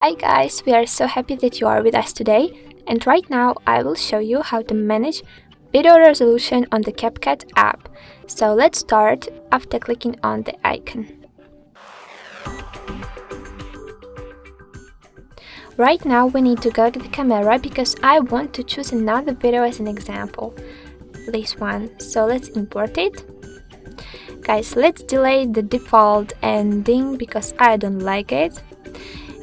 Hi guys, we are so happy that you are with us today, and right now I will show you how to manage video resolution on the CapCut app. So let's start after clicking on the icon. Right now we need to go to the camera because I want to choose another video as an example, this one. So let's import it. Guys, let's delete the default ending because I don't like it.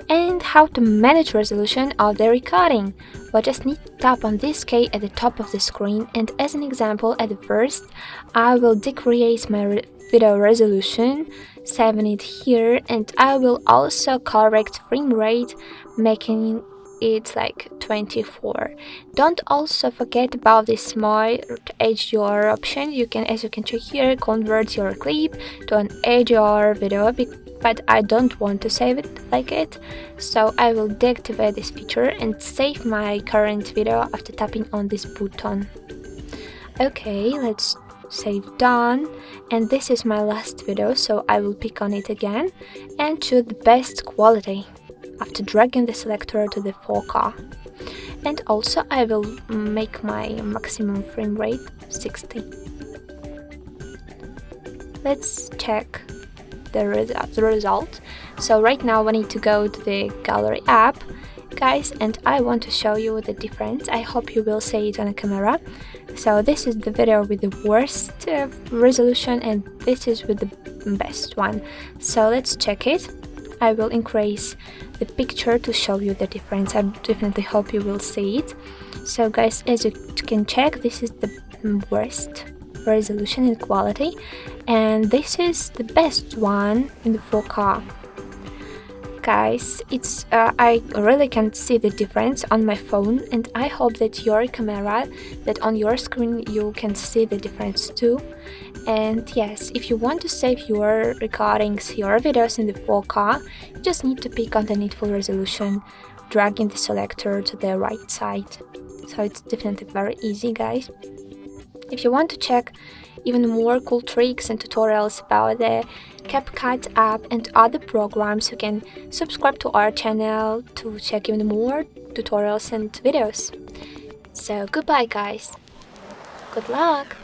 And how to manage resolution of the recording. We just need to tap on this key at the top of the screen, and as an example at the first I will decrease my video resolution, saving it here, and I will also correct frame rate, making it like 24. Don't also forget about this smart HDR option. You can, as you can check here, convert your clip to an HDR video, but I don't want to save it like it, so I will deactivate this feature and save my current video after tapping on this button. Okay, let's save done, and this is my last video, so I will pick on it again and choose the best quality after dragging the selector to the 4K. And also I will make my maximum frame rate 60. Let's check the result. So right now we need to go to the gallery app, guys, and I want to show you the difference. I hope you will see it on the camera. So this is the video with the worst resolution, and this is with the best one. So let's check it. I will increase the picture to show you the difference. I definitely hope you will see it. So guys, as you can check, this is the worst resolution and quality, and this is the best one in the 4K. Guys, it's I really can't see the difference on my phone, and I hope that your camera, that on your screen you can see the difference too. And yes, if you want to save your recordings, your videos in the 4K, you just need to pick on the needful resolution, dragging the selector to the right side. So it's definitely very easy, guys. If you want to check even more cool tricks and tutorials about the CapCut app and other programs, you can subscribe to our channel to check even more tutorials and videos. So goodbye guys, good luck!